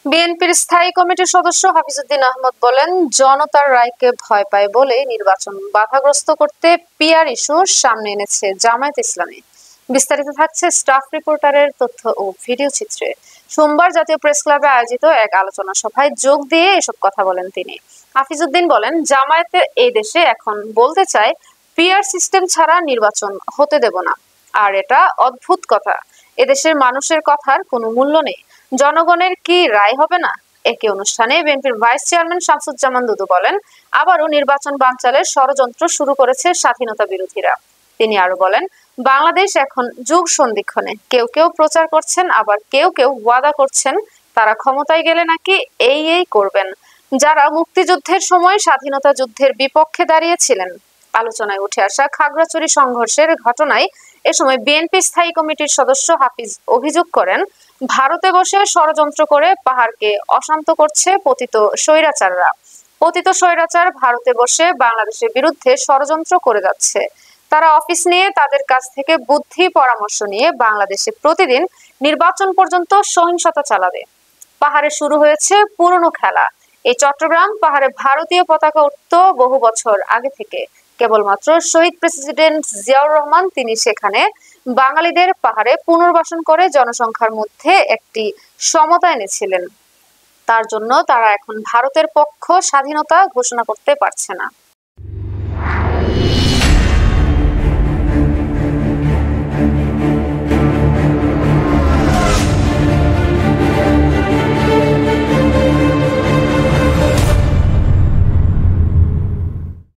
বিএনপির স্থায়ী কমিটির সদস্য হাফিজউদ্দীন আহমদ বলেন, জনতার রায়কে ভয় পায় বলেই নির্বাচন বাধাগ্রস্ত করতে পিআর ইস্যু সামনে এনেছে জামায়াত ইসলামী। বিস্তারিত থাকছে স্টাফ রিপোর্টারের তথ্য ও ভিডিও চিত্রে। সোমবার জাতীয় প্রেস ক্লাবে আয়োজিত এক আলোচনা সভায় যোগ দিয়ে এসব কথা বলেন তিনি। হাফিজউদ্দীন বলেন, জামায়াতের এই দেশে এখন বলতে চায় পিআর সিস্টেম ছাড়া নির্বাচন হতে দেব না। আর এটা অদ্ভুত কথা, এদেশের মানুষের কথার কোনো মূল্য নেই। জনগণের কি রায় হবে না? একই অনুষ্ঠানে বিএনপির ভাইস চেয়ারম্যান শামসুজ্জামান দুদু বলেন, আবারও নির্বাচন বানচালের ষড়যন্ত্র শুরু করেছে স্বাধীনতা বিরোধীরা। তিনি আরো বলেন, বাংলাদেশ এখন যুগ সন্ধিক্ষণে। কেউ কেউ প্রচার করছেন, আবার কেউ কেউ ওয়াদা করছেন তারা ক্ষমতায় গেলে নাকি এই করবেন। যারা মুক্তিযুদ্ধের সময় স্বাধীনতা যুদ্ধের বিপক্ষে দাঁড়িয়েছিলেন। আলোচনায় উঠে আসা খাগড়াছড়ি সংঘর্ষের ঘটনায় এ সময় বিএনপি স্থায়ী কমিটির সদস্য হাফিজ অভিযোগ করেন, ভারতে বসে ষড়যন্ত্র করে পাহাড়কে অশান্ত করছে পতিত স্বৈরাচার ভারতে বসে বাংলাদেশের বিরুদ্ধে ষড়যন্ত্র করে যাচ্ছে। তারা অফিস নিয়ে তাদের কাছ থেকে বুদ্ধি পরামর্শ নিয়ে বাংলাদেশে প্রতিদিন নির্বাচন পর্যন্ত সহিংসতা চালাবে। পাহাড়ে শুরু হয়েছে পুরনো খেলা। এই চট্টগ্রাম পাহাড়ে ভারতীয় পতাকা উঠত বহু বছর আগে থেকে। কেবলমাত্র শহীদ প্রেসিডেন্ট জিয়াউর রহমান তিনি সেখানে বাঙালিদের পাহাড়ে পুনর্বাসন করে জনসংখ্যার মধ্যে একটি সমতা এনেছিলেন। তার জন্য তারা এখন ভারতের পক্ষ স্বাধীনতা ঘোষণা করতে পারছে না।